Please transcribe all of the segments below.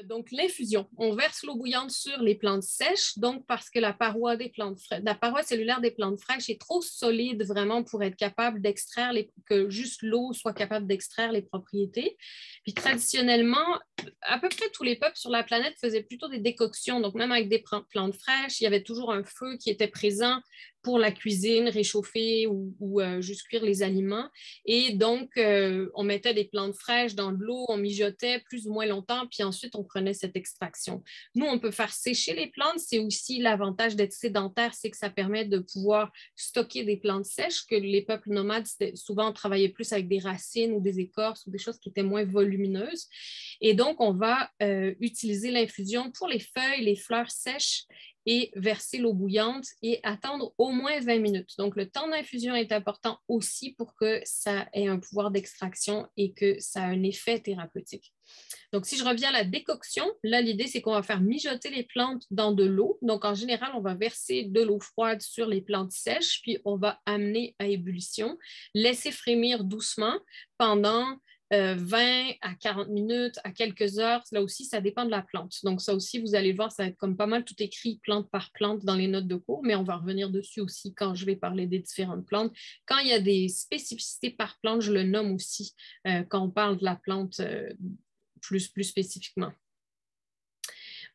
Donc, l'infusion. On verse l'eau bouillante sur les plantes sèches, donc parce que la paroi cellulaire des plantes fraîches est trop solide vraiment pour être capable d'extraire que juste l'eau soit capable d'extraire les propriétés. Puis traditionnellement, à peu près tous les peuples sur la planète faisaient plutôt des décoctions. Donc, même avec des plantes fraîches, il y avait toujours un feu qui était présent pour la cuisine, réchauffer ou juste cuire les aliments. Et donc, on mettait des plantes fraîches dans de l'eau, on mijotait plus ou moins longtemps, puis ensuite, on prenait cette extraction. Nous, on peut faire sécher les plantes. C'est aussi l'avantage d'être sédentaire, c'est que ça permet de pouvoir stocker des plantes sèches, que les peuples nomades, souvent, travaillaient plus avec des racines ou des écorces ou des choses qui étaient moins volumineuses. Et donc, on va utiliser l'infusion pour les feuilles, les fleurs sèches et verser l'eau bouillante et attendre au moins 20 minutes. Donc, le temps d'infusion est important aussi pour que ça ait un pouvoir d'extraction et que ça ait un effet thérapeutique. Donc, si je reviens à la décoction, là, l'idée, c'est qu'on va faire mijoter les plantes dans de l'eau. Donc, en général, on va verser de l'eau froide sur les plantes sèches, puis on va amener à ébullition, laisser frémir doucement pendant 20 à 40 minutes, à quelques heures. Là aussi, ça dépend de la plante. Donc, ça aussi, vous allez voir, ça va être comme pas mal tout écrit plante par plante dans les notes de cours, mais on va revenir dessus aussi quand je vais parler des différentes plantes. Quand il y a des spécificités par plante, je le nomme aussi quand on parle de la plante plus spécifiquement.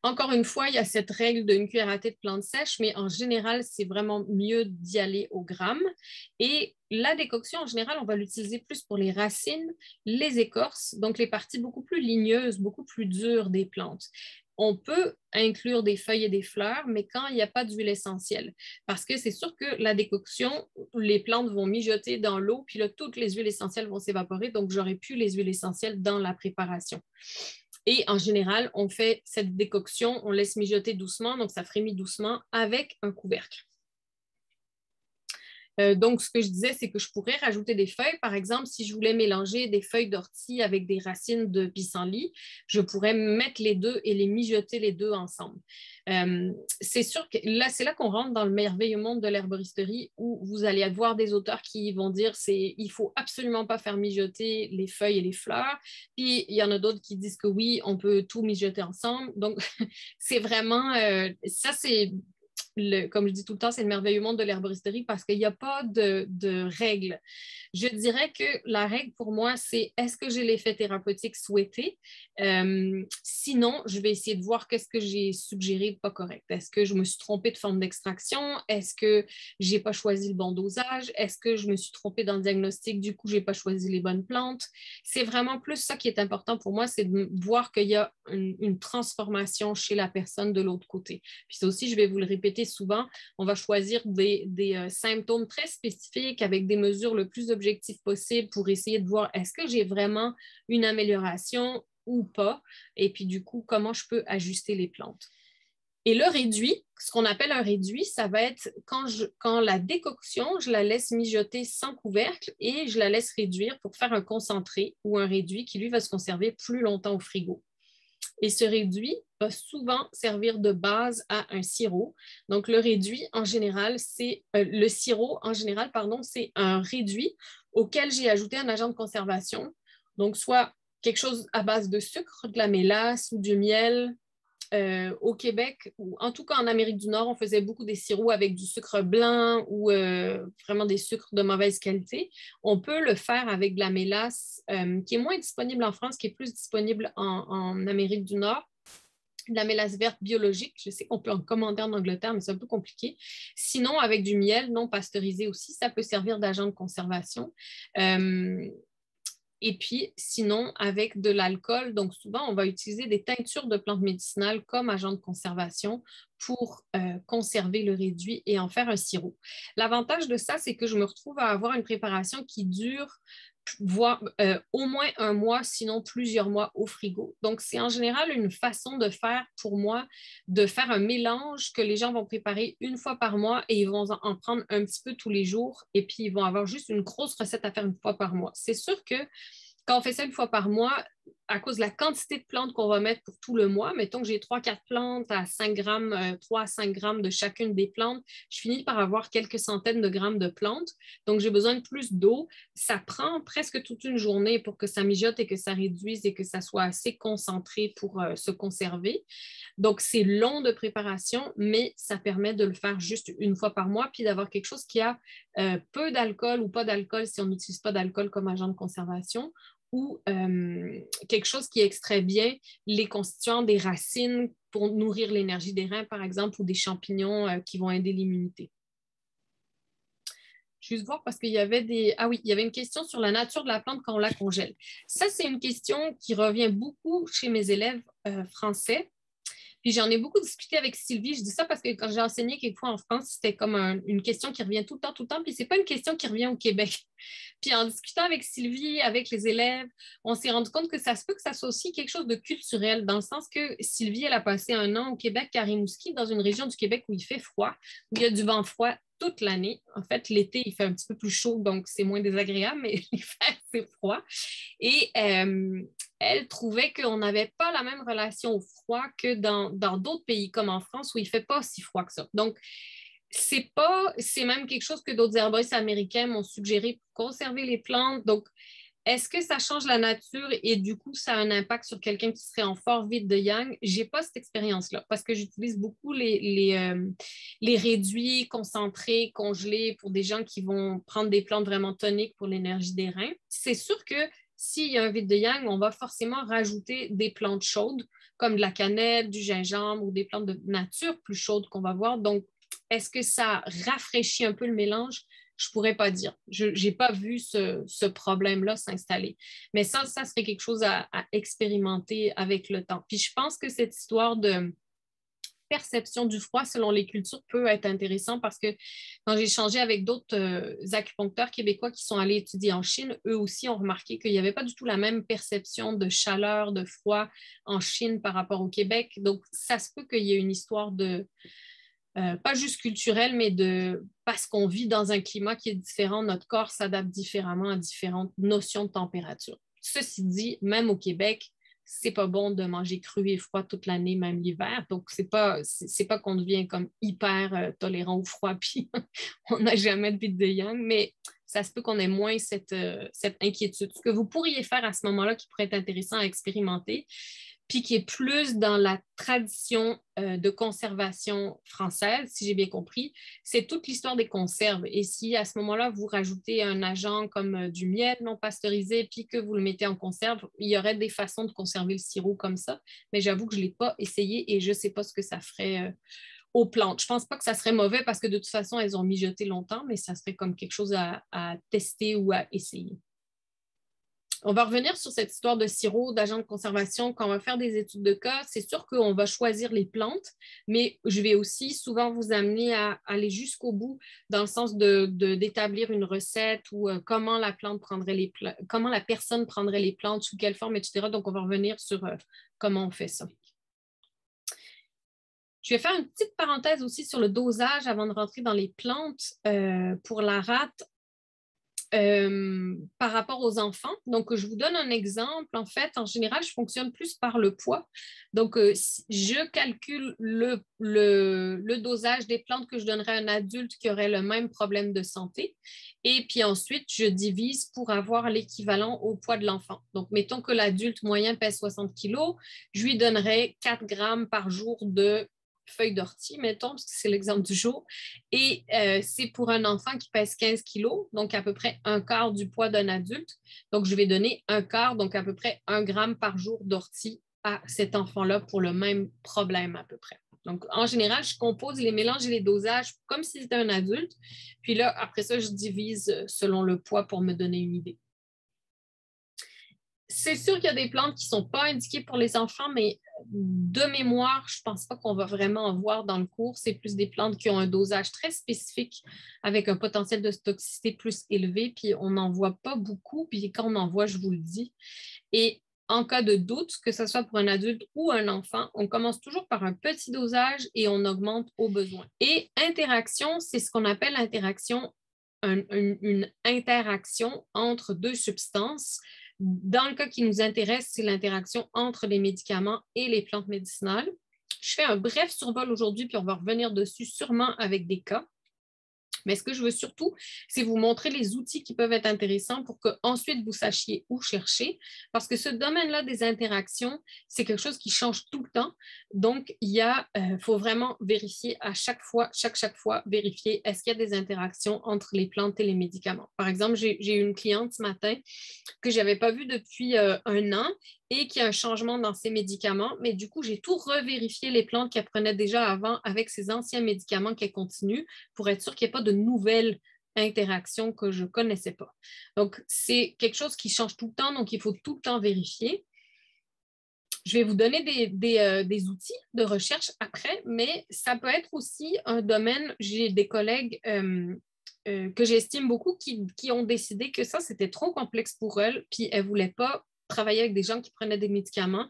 Encore une fois, il y a cette règle d'une cuillère à thé de plantes sèches, mais en général, c'est vraiment mieux d'y aller au gramme. Et la décoction, en général, on va l'utiliser plus pour les racines, les écorces, donc les parties beaucoup plus ligneuses, beaucoup plus dures des plantes. On peut inclure des feuilles et des fleurs, mais quand il n'y a pas d'huile essentielle. Parce que c'est sûr que la décoction, les plantes vont mijoter dans l'eau, puis là, toutes les huiles essentielles vont s'évaporer, donc j'aurais plus les huiles essentielles dans la préparation. Et en général, on fait cette décoction, on laisse mijoter doucement, donc ça frémit doucement avec un couvercle. Donc, ce que je disais, c'est que je pourrais rajouter des feuilles. Par exemple, si je voulais mélanger des feuilles d'ortie avec des racines de pissenlit, je pourrais mettre les deux et les mijoter les deux ensemble. C'est sûr que là, c'est là qu'on rentre dans le merveilleux monde de l'herboristerie où vous allez avoir des auteurs qui vont dire il faut absolument pas faire mijoter les feuilles et les fleurs. Puis, il y en a d'autres qui disent que oui, on peut tout mijoter ensemble. Donc, c'est vraiment, ça, c'est comme je dis tout le temps, c'est le merveilleux monde de l'herboristerie parce qu'il n'y a pas de règles. Je dirais que la règle pour moi, c'est est-ce que j'ai l'effet thérapeutique souhaité? Sinon, je vais essayer de voir qu'est-ce que j'ai suggéré de pas correct. Est-ce que je me suis trompée de forme d'extraction? Est-ce que j'ai pas choisi le bon dosage? Est-ce que je me suis trompée dans le diagnostic? Du coup, j'ai pas choisi les bonnes plantes? C'est vraiment plus ça qui est important pour moi, c'est de voir qu'il y a une transformation chez la personne de l'autre côté. Puis ça aussi, je vais vous le répéter souvent, on va choisir des symptômes très spécifiques avec des mesures le plus objectives possible pour essayer de voir est-ce que j'ai vraiment une amélioration ou pas, et puis du coup, comment je peux ajuster les plantes. Et le réduit, ce qu'on appelle un réduit, ça va être quand la décoction, je la laisse mijoter sans couvercle et je la laisse réduire pour faire un concentré ou un réduit qui, lui, va se conserver plus longtemps au frigo. Et ce réduit va souvent servir de base à un sirop. Donc, le réduit, en général, le sirop, en général, pardon, c'est un réduit auquel j'ai ajouté un agent de conservation. Donc, soit quelque chose à base de sucre, de la mélasse ou du miel. Au Québec, ou en tout cas en Amérique du Nord, on faisait beaucoup des sirops avec du sucre blanc ou vraiment des sucres de mauvaise qualité. On peut le faire avec de la mélasse qui est moins disponible en France, qui est plus disponible en Amérique du Nord. De la mélasse verte biologique. Je sais qu'on peut en commander en Angleterre, mais c'est un peu compliqué. Sinon, avec du miel non pasteurisé aussi, ça peut servir d'agent de conservation. Et puis, sinon, avec de l'alcool, donc souvent, on va utiliser des teintures de plantes médicinales comme agent de conservation pour conserver le réduit et en faire un sirop. L'avantage de ça, c'est que je me retrouve à avoir une préparation qui dure au moins un mois, sinon plusieurs mois au frigo. Donc, c'est en général une façon de faire pour moi, de faire un mélange que les gens vont préparer une fois par mois et ils vont en prendre un petit peu tous les jours et puis ils vont avoir juste une grosse recette à faire une fois par mois. C'est sûr que quand on fait ça une fois par mois, à cause de la quantité de plantes qu'on va mettre pour tout le mois. Mettons que j'ai 3-4 plantes à 5 grammes, 3 à 5 grammes de chacune des plantes. Je finis par avoir quelques centaines de grammes de plantes. Donc, j'ai besoin de plus d'eau. Ça prend presque toute une journée pour que ça mijote et que ça réduise et que ça soit assez concentré pour se conserver. Donc, c'est long de préparation, mais ça permet de le faire juste une fois par mois puis d'avoir quelque chose qui a peu d'alcool ou pas d'alcool si on n'utilise pas d'alcool comme agent de conservation ou quelque chose qui extrait bien les constituants des racines pour nourrir l'énergie des reins, par exemple, ou des champignons qui vont aider l'immunité. Juste voir parce qu'il y avait des... Ah oui, il y avait une question sur la nature de la plante quand on la congèle. Ça, c'est une question qui revient beaucoup chez mes élèves français. Puis j'en ai beaucoup discuté avec Sylvie. Je dis ça parce que quand j'ai enseigné quelquefois en France, c'était comme une question qui revient tout le temps. Puis c'est pas une question qui revient au Québec. Puis en discutant avec Sylvie, avec les élèves, on s'est rendu compte que ça se peut que ça soit aussi quelque chose de culturel, dans le sens que Sylvie, elle a passé 1 an au Québec, à Rimouski, dans une région du Québec où il fait froid, où il y a du vent froid toute l'année. En fait, l'été, il fait un petit peu plus chaud, donc c'est moins désagréable, mais l'hiver, c'est froid. Et elle trouvait qu'on n'avait pas la même relation au froid que dans d'autres pays, comme en France, où il ne fait pas si froid que ça. Donc, c'est même quelque chose que d'autres herboristes américains m'ont suggéré pour conserver les plantes. Donc, est-ce que ça change la nature et du coup, ça a un impact sur quelqu'un qui serait en fort vide de yang? Je n'ai pas cette expérience-là parce que j'utilise beaucoup les réduits, concentrés, congelés pour des gens qui vont prendre des plantes vraiment toniques pour l'énergie des reins. C'est sûr que s'il y a un vide de yang, on va forcément rajouter des plantes chaudes comme de la cannelle, du gingembre ou des plantes de nature plus chaudes qu'on va voir. Donc, est-ce que ça rafraîchit un peu le mélange? Je ne pourrais pas dire. Je n'ai pas vu ce problème-là s'installer. Mais ça serait quelque chose à expérimenter avec le temps. Puis je pense que cette histoire de perception du froid selon les cultures peut être intéressant parce que quand j'ai échangé avec d'autres acupuncteurs québécois qui sont allés étudier en Chine, eux aussi ont remarqué qu'il n'y avait pas du tout la même perception de chaleur, de froid en Chine par rapport au Québec. Donc, ça se peut qu'il y ait une histoire de pas juste culturel, mais parce qu'on vit dans un climat qui est différent, notre corps s'adapte différemment à différentes notions de température. Ceci dit, même au Québec, c'est pas bon de manger cru et froid toute l'année, même l'hiver. Donc, c'est pas qu'on devient comme hyper tolérant au froid, puis on n'a jamais de vide de yang, mais ça se peut qu'on ait moins cette inquiétude. Ce que vous pourriez faire à ce moment-là qui pourrait être intéressant à expérimenter, puis qui est plus dans la tradition de conservation française, si j'ai bien compris, c'est toute l'histoire des conserves. Et si à ce moment-là, vous rajoutez un agent comme du miel non pasteurisé, puis que vous le mettez en conserve, il y aurait des façons de conserver le sirop comme ça, mais j'avoue que je ne l'ai pas essayé et je ne sais pas ce que ça ferait aux plantes. Je ne pense pas que ça serait mauvais parce que de toute façon, elles ont mijoté longtemps, mais ça serait comme quelque chose à tester ou à essayer. On va revenir sur cette histoire de sirop, d'agent de conservation. Quand on va faire des études de cas, c'est sûr qu'on va choisir les plantes, mais je vais aussi souvent vous amener à aller jusqu'au bout dans le sens d'établir une recette ou comment la plante prendrait comment la personne prendrait les plantes, sous quelle forme, etc. Donc, on va revenir sur comment on fait ça. Je vais faire une petite parenthèse aussi sur le dosage avant de rentrer dans les plantes pour la rate. Par rapport aux enfants. Donc, je vous donne un exemple. En fait, en général, je fonctionne plus par le poids. Donc, je calcule le dosage des plantes que je donnerais à un adulte qui aurait le même problème de santé. Et puis ensuite, je divise pour avoir l'équivalent au poids de l'enfant. Donc, mettons que l'adulte moyen pèse 60 kg, je lui donnerais 4 grammes par jour de feuilles d'ortie, mettons, parce que c'est l'exemple du jour. Et c'est pour un enfant qui pèse 15 kilos, donc à peu près un quart du poids d'un adulte. Donc, je vais donner un quart, donc à peu près 1 gramme par jour d'ortie à cet enfant-là pour le même problème à peu près. Donc, en général, je compose les mélanges et les dosages comme si c'était un adulte. Puis là, après ça, je divise selon le poids pour me donner une idée. C'est sûr qu'il y a des plantes qui ne sont pas indiquées pour les enfants, mais de mémoire, je ne pense pas qu'on va vraiment en voir dans le cours. C'est plus des plantes qui ont un dosage très spécifique avec un potentiel de toxicité plus élevé, puis on n'en voit pas beaucoup, puis quand on en voit, je vous le dis. Et en cas de doute, que ce soit pour un adulte ou un enfant, on commence toujours par un petit dosage et on augmente au besoin. Et interaction, c'est ce qu'on appelle interaction, une interaction entre deux substances Dans le cas qui nous intéresse, c'est l'interaction entre les médicaments et les plantes médicinales. Je fais un bref survol aujourd'hui, puis on va revenir dessus sûrement avec des cas. Mais ce que je veux surtout, c'est vous montrer les outils qui peuvent être intéressants pour qu'ensuite vous sachiez où chercher, parce que ce domaine-là des interactions, c'est quelque chose qui change tout le temps. Donc, faut vraiment vérifier à chaque fois, chaque fois, vérifier est-ce qu'il y a des interactions entre les plantes et les médicaments. Par exemple, j'ai eu une cliente ce matin que je n'avais pas vue depuis un an et qui a un changement dans ses médicaments. Mais du coup, j'ai tout revérifié les plantes qu'elle prenait déjà avant avec ses anciens médicaments qu'elle continue pour être sûre qu'il n'y ait pas de nouvelles interactions que je ne connaissais pas. Donc, c'est quelque chose qui change tout le temps, donc il faut tout le temps vérifier. Je vais vous donner des outils de recherche après, mais ça peut être aussi un domaine, j'ai des collègues que j'estime beaucoup qui ont décidé que ça, c'était trop complexe pour elles, puis elles ne voulaient pas travailler avec des gens qui prenaient des médicaments.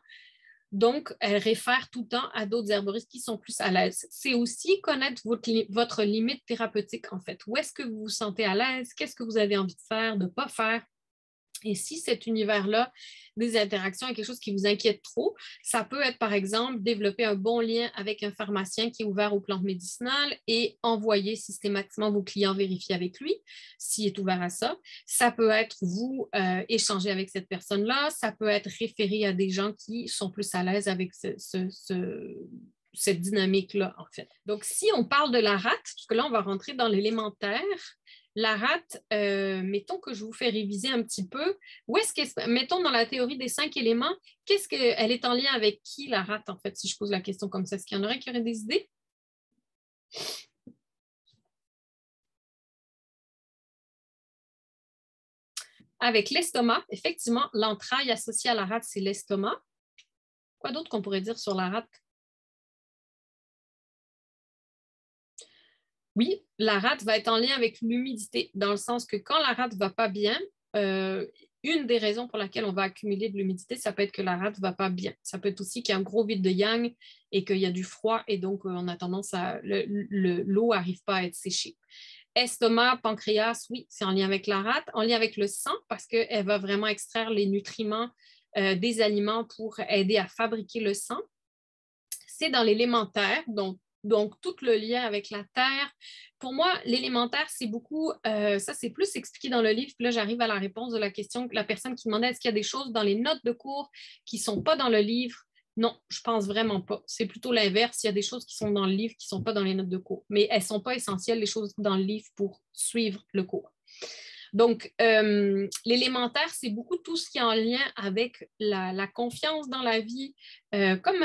Donc, elles réfèrent tout le temps à d'autres herboristes qui sont plus à l'aise. C'est aussi connaître votre limite thérapeutique, en fait. Où est-ce que vous vous sentez à l'aise? Qu'est-ce que vous avez envie de faire, de ne pas faire? Et si cet univers-là, des interactions est quelque chose qui vous inquiète trop, ça peut être, par exemple, développer un bon lien avec un pharmacien qui est ouvert aux plantes médicinales et envoyer systématiquement vos clients vérifier avec lui s'il est ouvert à ça. Ça peut être vous échanger avec cette personne-là. Ça peut être référé à des gens qui sont plus à l'aise avec cette dynamique-là, en fait. Donc, si on parle de la rate, parce que là, on va rentrer dans l'élémentaire, la rate, mettons que je vous fais réviser un petit peu. Où est-ce que, mettons dans la théorie des 5 éléments, elle est en lien avec qui, la rate, en fait, si je pose la question comme ça? Est-ce qu'il y en aurait qui auraient des idées? Avec l'estomac, effectivement, l'entraille associée à la rate, c'est l'estomac. Quoi d'autre qu'on pourrait dire sur la rate? Oui, la rate va être en lien avec l'humidité, dans le sens que quand la rate ne va pas bien, une des raisons pour laquelle on va accumuler de l'humidité, ça peut être que la rate ne va pas bien. Ça peut être aussi qu'il y a un gros vide de yang et qu'il y a du froid et donc on a tendance à l'eau n'arrive pas à être séchée. Estomac, pancréas, oui, c'est en lien avec la rate, en lien avec le sang parce qu'elle va vraiment extraire les nutriments des aliments pour aider à fabriquer le sang. C'est dans l'élémentaire, donc, tout le lien avec la terre. Pour moi, l'élémentaire, c'est beaucoup, ça c'est plus expliqué dans le livre, puis là j'arrive à la réponse de la question, la personne qui demandait est-ce qu'il y a des choses dans les notes de cours qui ne sont pas dans le livre? Non, je pense vraiment pas. C'est plutôt l'inverse, il y a des choses qui sont dans le livre qui ne sont pas dans les notes de cours, mais elles ne sont pas essentielles, les choses dans le livre pour suivre le cours. Donc, l'élémentaire, c'est beaucoup tout ce qui est en lien avec la confiance dans la vie, comme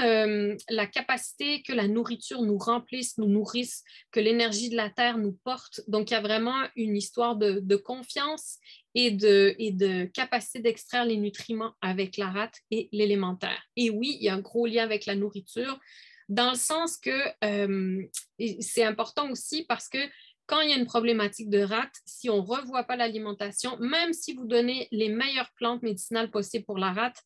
la capacité que la nourriture nous remplisse, nous nourrisse, que l'énergie de la terre nous porte. Donc, il y a vraiment une histoire de confiance et de capacité d'extraire les nutriments avec la rate et l'élémentaire. Et oui, il y a un gros lien avec la nourriture, dans le sens que c'est important aussi parce que quand il y a une problématique de rate, si on ne revoit pas l'alimentation, même si vous donnez les meilleures plantes médicinales possibles pour la rate,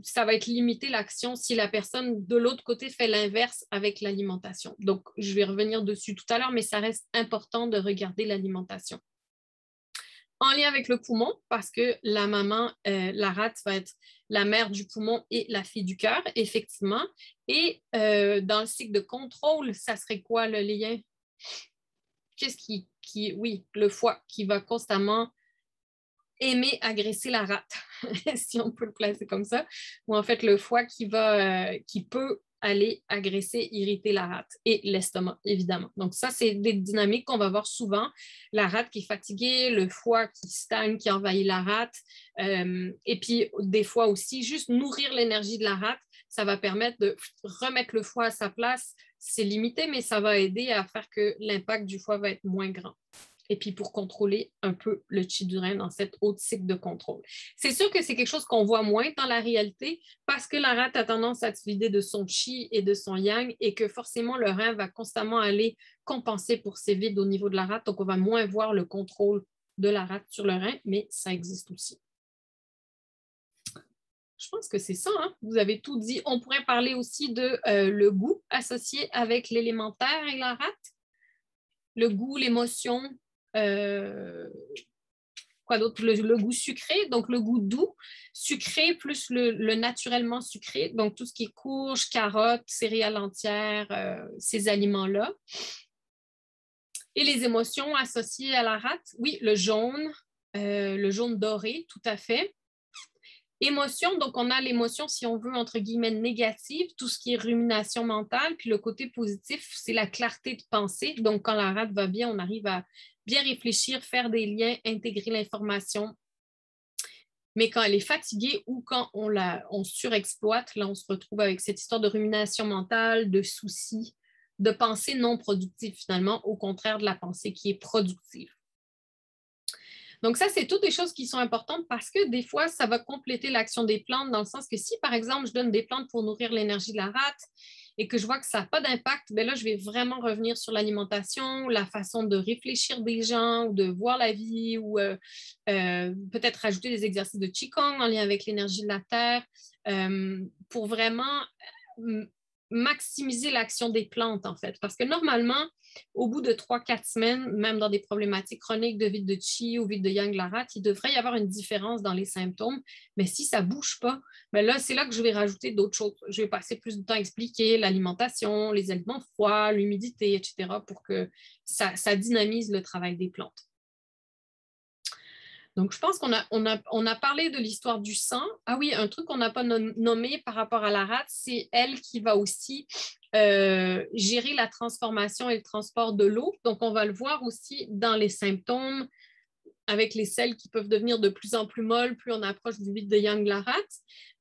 ça va être limité l'action si la personne de l'autre côté fait l'inverse avec l'alimentation. Donc, je vais revenir dessus tout à l'heure, mais ça reste important de regarder l'alimentation. En lien avec le poumon, parce que la maman, la rate va être la mère du poumon et la fille du cœur, effectivement. Et dans le cycle de contrôle, ça serait quoi le lien? Qu'est-ce oui, le foie qui va constamment aimer agresser la rate, si on peut le placer comme ça, ou en fait le foie qui peut aller agresser, irriter la rate et l'estomac, évidemment. Donc ça, c'est des dynamiques qu'on va voir souvent. La rate qui est fatiguée, le foie qui stagne, qui envahit la rate, et puis des fois aussi, juste nourrir l'énergie de la rate, ça va permettre de remettre le foie à sa place. C'est limité, mais ça va aider à faire que l'impact du foie va être moins grand. Et puis pour contrôler un peu le chi du rein dans cette haute cycle de contrôle. C'est sûr que c'est quelque chose qu'on voit moins dans la réalité parce que la rate a tendance à se vider de son chi et de son yang et que forcément le rein va constamment aller compenser pour ces vides au niveau de la rate. Donc on va moins voir le contrôle de la rate sur le rein, mais ça existe aussi. Je pense que c'est ça, hein? Vous avez tout dit. On pourrait parler aussi de le goût associé avec l'élémentaire et la rate. Le goût, l'émotion. quoi d'autre? Le goût sucré, donc le goût doux, sucré plus le naturellement sucré, donc tout ce qui est courges, carottes, céréales entières, ces aliments-là. Et les émotions associées à la rate, oui, le jaune doré, tout à fait. Émotion, donc on a l'émotion, si on veut, entre guillemets, négative, tout ce qui est rumination mentale, puis le côté positif, c'est la clarté de pensée. Donc, quand la rate va bien, on arrive à bien réfléchir, faire des liens, intégrer l'information. Mais quand elle est fatiguée ou quand on surexploite, là, on se retrouve avec cette histoire de rumination mentale, de soucis, de pensée non productive, finalement, au contraire de la pensée qui est productive. Donc, ça, c'est toutes des choses qui sont importantes parce que des fois, ça va compléter l'action des plantes dans le sens que si, par exemple, je donne des plantes pour nourrir l'énergie de la rate et que je vois que ça n'a pas d'impact, bien là, je vais vraiment revenir sur l'alimentation, la façon de réfléchir des gens ou de voir la vie ou peut-être rajouter des exercices de Qigong en lien avec l'énergie de la terre pour vraiment maximiser l'action des plantes, en fait. Parce que normalement, au bout de 3-4 semaines, même dans des problématiques chroniques de vide de Qi ou vide de Yang la rate, il devrait y avoir une différence dans les symptômes. Mais si ça ne bouge pas, bien là, c'est là que je vais rajouter d'autres choses. Je vais passer plus de temps à expliquer l'alimentation, les aliments froids, l'humidité, etc., pour que ça dynamise le travail des plantes. Donc, je pense qu'on a parlé de l'histoire du sang. Ah oui, un truc qu'on n'a pas nommé par rapport à la rate, c'est elle qui va aussi gérer la transformation et le transport de l'eau. Donc, on va le voir aussi dans les symptômes avec les selles qui peuvent devenir de plus en plus molles, plus on approche du vide de Yang de la rate,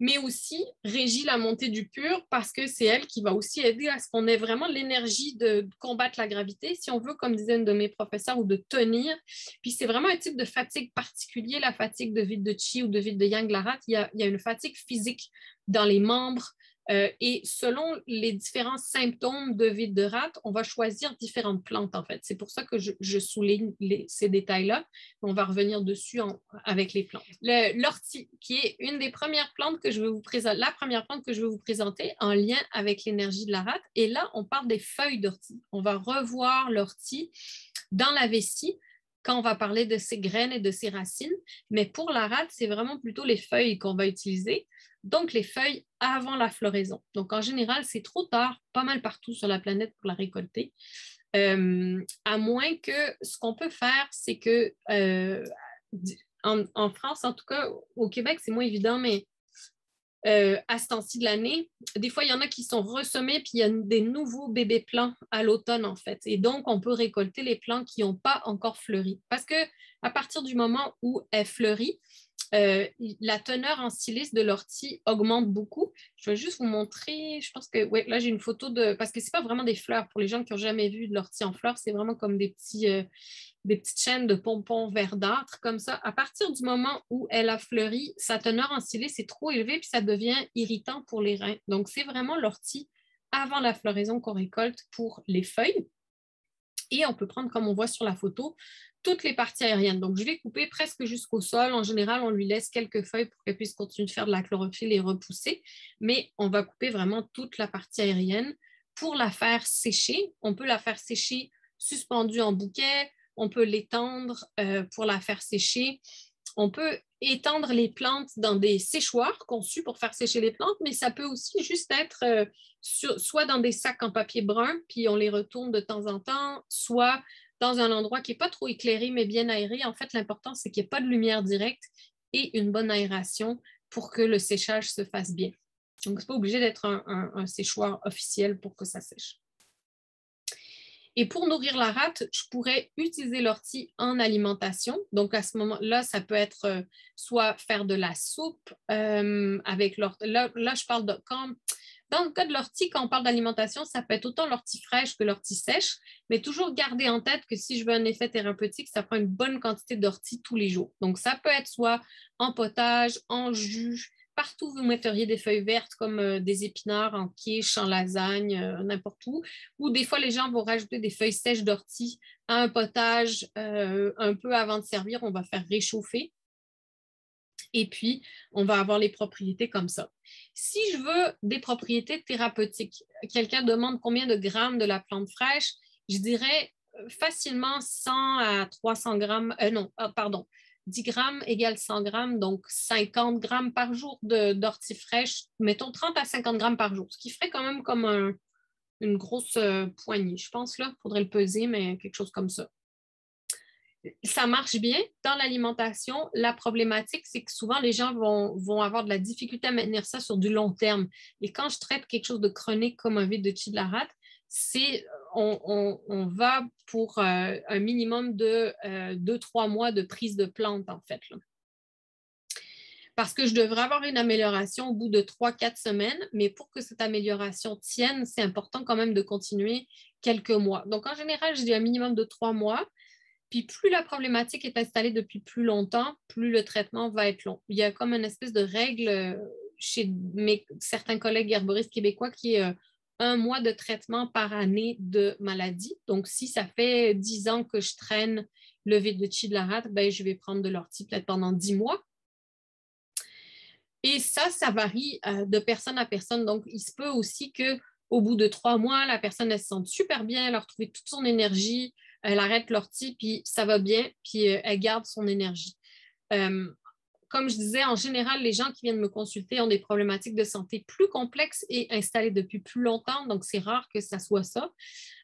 mais aussi régit la montée du pur parce que c'est elle qui va aussi aider à ce qu'on ait vraiment l'énergie de combattre la gravité, si on veut, comme disait une de mes professeurs, ou de tenir. Puis c'est vraiment un type de fatigue particulier, la fatigue de vide de Qi ou de vide de Yang de la rate. Il y a une fatigue physique dans les membres, et selon les différents symptômes de vide de rate, on va choisir différentes plantes, en fait. C'est pour ça que je souligne ces détails-là. On va revenir dessus avec les plantes. L'ortie, qui est une des premières plantes que je vais vous présenter, la première plante que je vais vous présenter en lien avec l'énergie de la rate. Et là, on parle des feuilles d'ortie. On va revoir l'ortie dans la vessie quand on va parler de ses graines et de ses racines. Mais pour la rate, c'est vraiment plutôt les feuilles qu'on va utiliser. Donc, les feuilles avant la floraison. Donc, en général, c'est trop tard, pas mal partout sur la planète pour la récolter. À moins que ce qu'on peut faire, c'est que en France, en tout cas, au Québec, c'est moins évident, mais à ce temps-ci de l'année, des fois, il y en a qui sont ressemés, puis il y a des nouveaux bébés plants à l'automne, en fait. Et donc, on peut récolter les plants qui n'ont pas encore fleuri. Parce que à partir du moment où elles fleurissent, la teneur en silice de l'ortie augmente beaucoup. Je vais juste vous montrer, je pense que, ouais, là j'ai une photo de, parce que c'est pas vraiment des fleurs, pour les gens qui n'ont jamais vu de l'ortie en fleurs, c'est vraiment comme des petites chaînes de pompons verdâtres comme ça. À partir du moment où elle a fleuri, sa teneur en silice est trop élevée, puis ça devient irritant pour les reins. Donc c'est vraiment l'ortie avant la floraison qu'on récolte pour les feuilles. Et on peut prendre, comme on voit sur la photo, toutes les parties aériennes. Donc, je vais couper presque jusqu'au sol. En général, on lui laisse quelques feuilles pour qu'elle puisse continuer de faire de la chlorophylle et repousser. Mais on va couper vraiment toute la partie aérienne pour la faire sécher. On peut la faire sécher suspendue en bouquet. On peut l'étendre pour la faire sécher. On peut étendre les plantes dans des séchoirs conçus pour faire sécher les plantes, mais ça peut aussi juste être soit dans des sacs en papier brun, puis on les retourne de temps en temps, soit dans un endroit qui n'est pas trop éclairé, mais bien aéré. En fait, l'important, c'est qu'il n'y ait pas de lumière directe et une bonne aération pour que le séchage se fasse bien. Donc, ce n'est pas obligé d'être un séchoir officiel pour que ça sèche. Et pour nourrir la rate, je pourrais utiliser l'ortie en alimentation. Donc, à ce moment-là, ça peut être soit faire de la soupe avec l'ortie. Là, je parle de dans le cas de l'ortie, quand on parle d'alimentation, ça peut être autant l'ortie fraîche que l'ortie sèche, mais toujours garder en tête que si je veux un effet thérapeutique, ça prend une bonne quantité d'ortie tous les jours. Donc, ça peut être soit en potage, en jus. Partout, vous metteriez des feuilles vertes comme des épinards en quiche, en lasagne, n'importe où. Ou des fois, les gens vont rajouter des feuilles sèches d'ortie à un potage un peu avant de servir. On va faire réchauffer. Et puis, on va avoir les propriétés comme ça. Si je veux des propriétés thérapeutiques, quelqu'un demande combien de grammes de la plante fraîche, je dirais facilement 100 à 300 grammes, non, pardon, 10 grammes égale 100 grammes, donc 50 grammes par jour d'ortie fraîche, mettons 30 à 50 grammes par jour, ce qui ferait quand même comme une grosse poignée, je pense, là. Il faudrait le peser, mais quelque chose comme ça. Ça marche bien dans l'alimentation. La problématique, c'est que souvent, les gens vont avoir de la difficulté à maintenir ça sur du long terme. Et quand je traite quelque chose de chronique comme un vide de Chillarate, on va pour un minimum de 2-3 mois de prise de plante, en fait, là. Parce que je devrais avoir une amélioration au bout de 3-4 semaines, mais pour que cette amélioration tienne, c'est important quand même de continuer quelques mois. Donc, en général, je dis un minimum de 3 mois. Puis plus la problématique est installée depuis plus longtemps, plus le traitement va être long. Il y a comme une espèce de règle chez certains collègues herboristes québécois qui est 1 mois de traitement par année de maladie. Donc, si ça fait 10 ans que je traîne le vide de Chillarate, ben, je vais prendre de l'ortie peut-être pendant 10 mois. Et ça varie de personne à personne. Donc, il se peut aussi qu'au bout de 3 mois, la personne elle se sente super bien, elle a retrouvé toute son énergie, elle arrête l'ortie, puis ça va bien, puis elle garde son énergie. Comme je disais, en général, les gens qui viennent me consulter ont des problématiques de santé plus complexes et installées depuis plus longtemps, donc c'est rare que ça soit ça.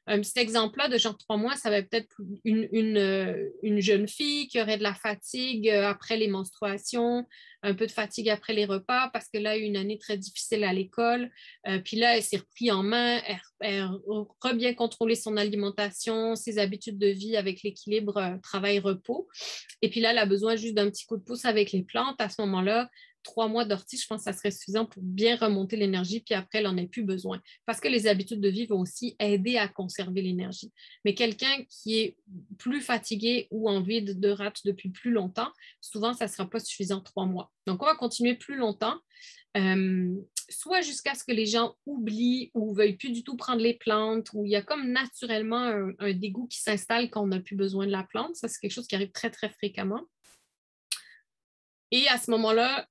Un petit exemple-là de genre 3 mois, ça va peut-être une jeune fille qui aurait de la fatigue après les menstruations, un peu de fatigue après les repas parce que là, elle a eu une année très difficile à l'école. Puis là, elle s'est repris en main, elle a bien contrôlé son alimentation, ses habitudes de vie avec l'équilibre travail-repos. Et puis là, elle a besoin juste d'un petit coup de pouce avec les plantes. À ce moment-là, 3 mois d'ortie, je pense que ça serait suffisant pour bien remonter l'énergie, puis après, elle n'en a plus besoin. Parce que les habitudes de vie vont aussi aider à conserver l'énergie. Mais quelqu'un qui est plus fatigué ou en vide de rate depuis plus longtemps, souvent, ça ne sera pas suffisant 3 mois. Donc, on va continuer plus longtemps, soit jusqu'à ce que les gens oublient ou ne veuillent plus du tout prendre les plantes, ou il y a comme naturellement un dégoût qui s'installe quand on n'a plus besoin de la plante. Ça, c'est quelque chose qui arrive très, très fréquemment. Et à ce moment-là,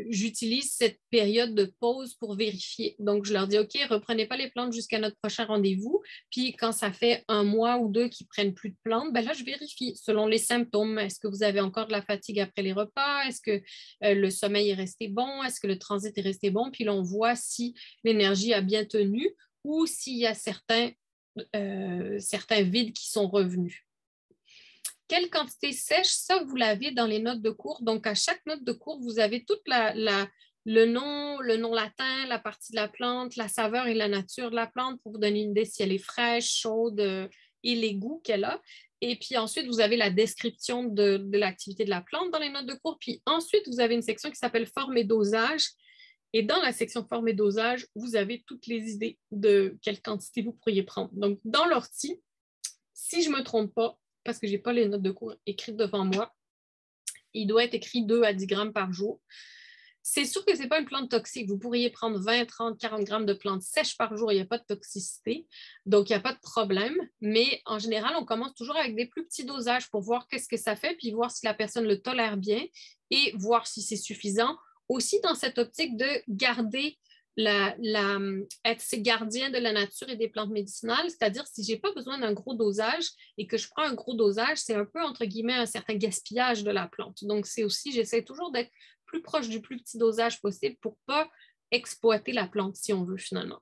j'utilise cette période de pause pour vérifier. Donc, je leur dis, OK, reprenez pas les plantes jusqu'à notre prochain rendez-vous. Puis, quand ça fait 1 mois ou 2 qu'ils ne prennent plus de plantes, ben là, je vérifie selon les symptômes. Est-ce que vous avez encore de la fatigue après les repas? Est-ce que le sommeil est resté bon? Est-ce que le transit est resté bon? Puis là, on voit si l'énergie a bien tenu ou s'il y a certains vides qui sont revenus. Quelle quantité sèche, ça, vous l'avez dans les notes de cours. Donc, à chaque note de cours, vous avez toute le nom latin, la partie de la plante, la saveur et la nature de la plante pour vous donner une idée si elle est fraîche, chaude et les goûts qu'elle a. Et puis ensuite, vous avez la description de l'activité de la plante dans les notes de cours. Puis ensuite, vous avez une section qui s'appelle forme et dosage. Et dans la section forme et dosage, vous avez toutes les idées de quelle quantité vous pourriez prendre. Donc, dans l'ortie, si je ne me trompe pas, parce que je n'ai pas les notes de cours écrites devant moi, il doit être écrit 2 à 10 grammes par jour. C'est sûr que ce n'est pas une plante toxique. Vous pourriez prendre 20, 30, 40 grammes de plantes sèches par jour. Il n'y a pas de toxicité. Donc, il n'y a pas de problème. Mais en général, on commence toujours avec des plus petits dosages pour voir qu'est-ce que ça fait, puis voir si la personne le tolère bien et voir si c'est suffisant. Aussi, dans cette optique de garder être ces gardiens de la nature et des plantes médicinales, c'est-à-dire si je n'ai pas besoin d'un gros dosage et que je prends un gros dosage, c'est un peu, entre guillemets, un certain gaspillage de la plante. Donc, c'est aussi, j'essaie toujours d'être plus proche du plus petit dosage possible pour ne pas exploiter la plante, si on veut, finalement.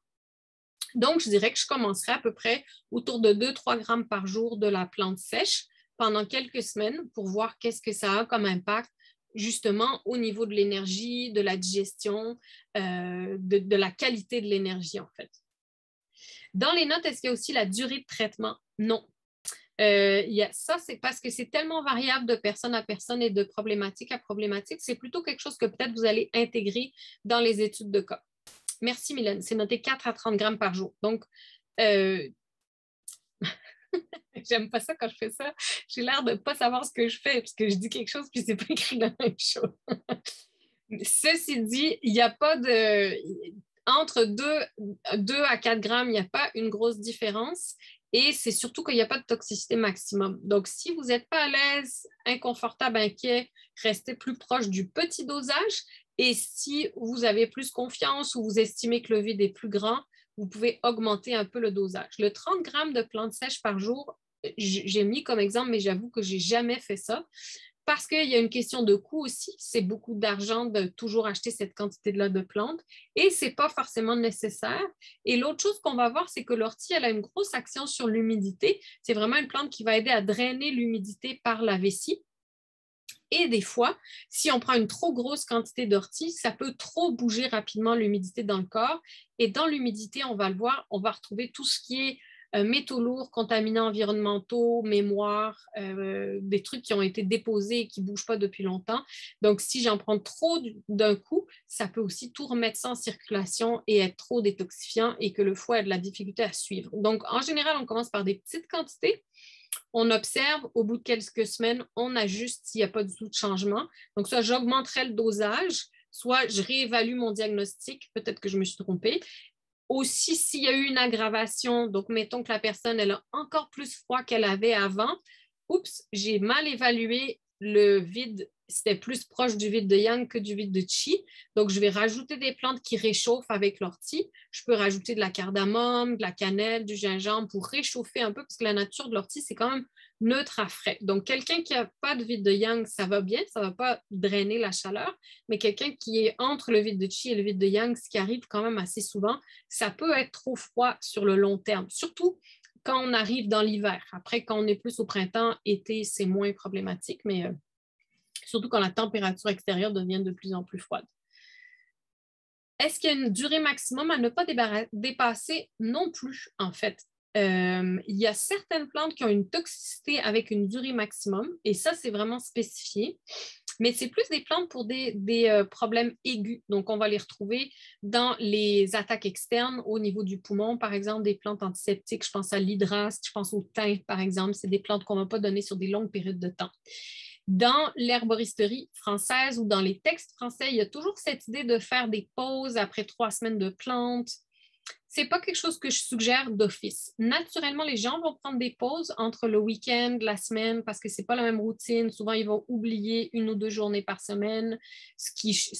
Donc, je dirais que je commencerai à peu près autour de 2-3 grammes par jour de la plante sèche pendant quelques semaines pour voir qu'est-ce que ça a comme impact justement au niveau de l'énergie, de la digestion, de la qualité de l'énergie, en fait. Dans les notes, est-ce qu'il y a aussi la durée de traitement? Non. Ça, c'est parce que c'est tellement variable de personne à personne et de problématique à problématique. C'est plutôt quelque chose que peut-être vous allez intégrer dans les études de cas. Merci, Mylène. C'est noté 4 à 30 grammes par jour. Donc, j'aime pas ça quand je fais ça. J'ai l'air de ne pas savoir ce que je fais parce que je dis quelque chose puis c'est pas écrit la même chose. Ceci dit, il n'y a pas de... Entre 2 à 4 grammes, il n'y a pas une grosse différence. Et c'est surtout qu'il n'y a pas de toxicité maximum. Donc, si vous n'êtes pas à l'aise, inconfortable, inquiet, restez plus proche du petit dosage. Et si vous avez plus confiance ou vous estimez que le vide est plus grand, vous pouvez augmenter un peu le dosage. Le 30 grammes de plantes sèches par jour, j'ai mis comme exemple, mais j'avoue que je n'ai jamais fait ça. Parce qu'il y a une question de coût aussi. C'est beaucoup d'argent de toujours acheter cette quantité-là de plantes et ce n'est pas forcément nécessaire. Et l'autre chose qu'on va voir, c'est que l'ortie, elle a une grosse action sur l'humidité. C'est vraiment une plante qui va aider à drainer l'humidité par la vessie. Et des fois, si on prend une trop grosse quantité d'ortie, ça peut trop bouger rapidement l'humidité dans le corps. Et dans l'humidité, on va le voir, on va retrouver tout ce qui est métaux lourds, contaminants environnementaux, mémoire, des trucs qui ont été déposés et qui ne bougent pas depuis longtemps. Donc, si j'en prends trop d'un coup, ça peut aussi tout remettre ça en circulation et être trop détoxifiant et que le foie a de la difficulté à suivre. Donc, en général, on commence par des petites quantités. On observe, au bout de quelques semaines, on ajuste s'il n'y a pas du tout de changement. Donc, soit j'augmenterai le dosage, soit je réévalue mon diagnostic, peut-être que je me suis trompée. Aussi, s'il y a eu une aggravation, donc mettons que la personne elle a encore plus froid qu'elle avait avant, oups, j'ai mal évalué le vide, c'était plus proche du vide de yang que du vide de qi. Donc, je vais rajouter des plantes qui réchauffent avec l'ortie. Je peux rajouter de la cardamome, de la cannelle, du gingembre pour réchauffer un peu parce que la nature de l'ortie, c'est quand même neutre à frais. Donc, quelqu'un qui n'a pas de vide de yang, ça va bien, ça ne va pas drainer la chaleur, mais quelqu'un qui est entre le vide de qi et le vide de yang, ce qui arrive quand même assez souvent, ça peut être trop froid sur le long terme, surtout quand on arrive dans l'hiver. Après, quand on est plus au printemps, été, c'est moins problématique, mais surtout quand la température extérieure devient de plus en plus froide. Est-ce qu'il y a une durée maximum à ne pas dépasser? Non plus, en fait. Il y a certaines plantes qui ont une toxicité avec une durée maximum, et ça, c'est vraiment spécifié. Mais c'est plus des plantes pour des problèmes aigus. Donc, on va les retrouver dans les attaques externes au niveau du poumon, par exemple, des plantes antiseptiques. Je pense à l'hydraste, je pense au thym, par exemple. C'est des plantes qu'on ne va pas donner sur des longues périodes de temps. Dans l'herboristerie française ou dans les textes français, il y a toujours cette idée de faire des pauses après 3 semaines de plantes. Ce n'est pas quelque chose que je suggère d'office. Naturellement, les gens vont prendre des pauses entre le week-end, la semaine, parce que ce n'est pas la même routine. Souvent, ils vont oublier 1 ou 2 journées par semaine, ce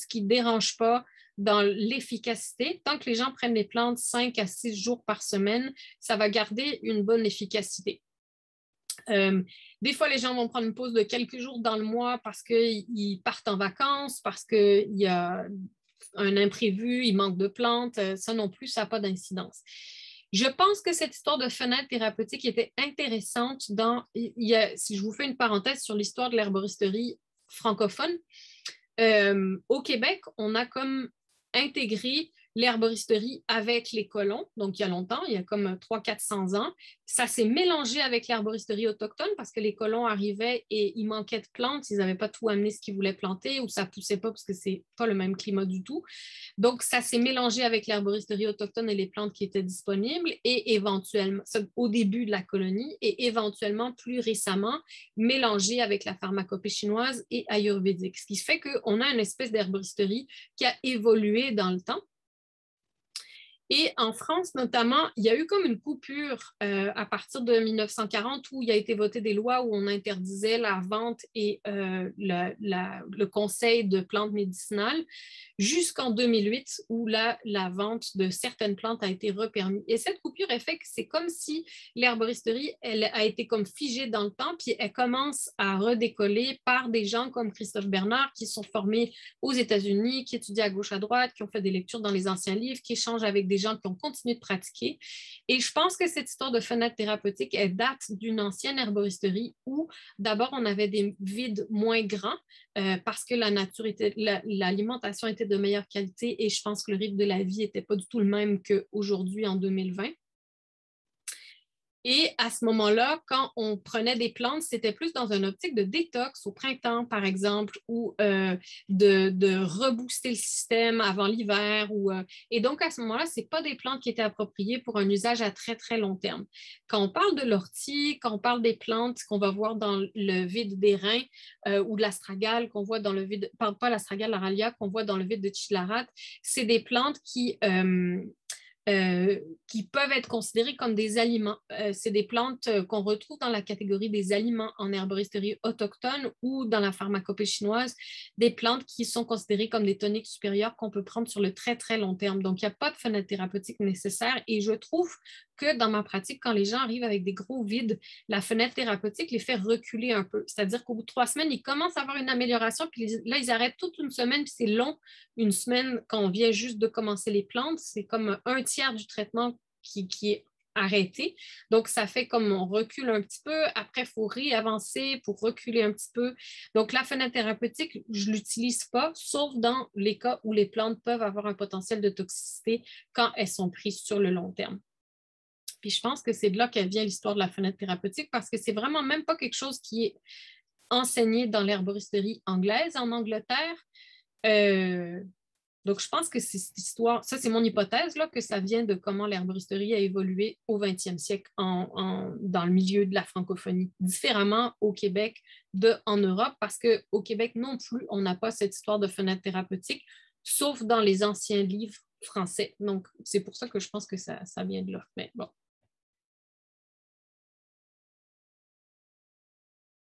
qui ne dérange pas dans l'efficacité. Tant que les gens prennent les plantes 5 à 6 jours par semaine, ça va garder une bonne efficacité. Des fois, les gens vont prendre une pause de quelques jours dans le mois parce qu'ils partent en vacances, parce qu'il y a un imprévu, il manque de plantes. Ça non plus, ça n'a pas d'incidence. Je pense que cette histoire de fenêtre thérapeutique était intéressante si je vous fais une parenthèse sur l'histoire de l'herboristerie francophone, au Québec, on a comme intégré l'herboristerie avec les colons, donc il y a longtemps, il y a comme 300-400 ans. Ça s'est mélangé avec l'herboristerie autochtone parce que les colons arrivaient et il manquait de plantes, ils n'avaient pas tout amené ce qu'ils voulaient planter ou ça ne poussait pas parce que ce n'est pas le même climat du tout. Donc, ça s'est mélangé avec l'herboristerie autochtone et les plantes qui étaient disponibles et éventuellement, au début de la colonie et éventuellement plus récemment, mélangé avec la pharmacopée chinoise et ayurvédique. Ce qui fait qu'on a une espèce d'herboristerie qui a évolué dans le temps. Et en France, notamment, il y a eu comme une coupure à partir de 1940 où il a été voté des lois où on interdisait la vente et le conseil de plantes médicinales jusqu'en 2008 où la vente de certaines plantes a été repermise. Et cette coupure est faite que c'est comme si l'herboristerie elle a été comme figée dans le temps puis elle commence à redécoller par des gens comme Christophe Bernard qui sont formés aux États-Unis, qui étudient à gauche à droite, qui ont fait des lectures dans les anciens livres, qui échangent avec des gens qui ont continué de pratiquer. Et je pense que cette histoire de fenêtre thérapeutique, elle date d'une ancienne herboristerie où d'abord on avait des vides moins grands parce que l'alimentation était de meilleure qualité et je pense que le rythme de la vie n'était pas du tout le même qu'aujourd'hui en 2020. Et à ce moment-là, quand on prenait des plantes, c'était plus dans une optique de détox au printemps, par exemple, ou de rebooster le système avant l'hiver. Et donc, à ce moment-là, ce n'est pas des plantes qui étaient appropriées pour un usage à très, très long terme. Quand on parle de l'ortie, quand on parle des plantes qu'on va voir dans le vide des reins ou de l'astragale qu'on voit dans le vide, pas l'astragale, l'aralia qu'on voit dans le vide de Chilarat, c'est des plantes qui peuvent être considérées comme des aliments. C'est des plantes qu'on retrouve dans la catégorie des aliments en herboristerie autochtone ou dans la pharmacopée chinoise, des plantes qui sont considérées comme des toniques supérieures qu'on peut prendre sur le très, très long terme. Donc, il n'y a pas de fenêtre thérapeutique nécessaire et je trouve que dans ma pratique, quand les gens arrivent avec des gros vides, la fenêtre thérapeutique les fait reculer un peu. C'est-à-dire qu'au bout de 3 semaines, ils commencent à avoir une amélioration, puis là, ils arrêtent toute une semaine, puis c'est long, une semaine, quand on vient juste de commencer les plantes, c'est comme un tiers du traitement qui est arrêté. Donc, ça fait comme on recule un petit peu. Après, il faut réavancer pour reculer un petit peu. Donc, la fenêtre thérapeutique, je ne l'utilise pas, sauf dans les cas où les plantes peuvent avoir un potentiel de toxicité quand elles sont prises sur le long terme. Puis je pense que c'est de là qu'elle vient l'histoire de la fenêtre thérapeutique parce que c'est vraiment même pas quelque chose qui est enseigné dans l'herboristerie anglaise en Angleterre. Donc, je pense que c'est cette histoire, ça c'est mon hypothèse, là, que ça vient de comment l'herboristerie a évolué au 20e siècle dans le milieu de la francophonie, différemment au Québec en Europe, parce qu'au Québec non plus, on n'a pas cette histoire de fenêtre thérapeutique, sauf dans les anciens livres français. Donc, c'est pour ça que je pense que ça vient de là. Mais bon.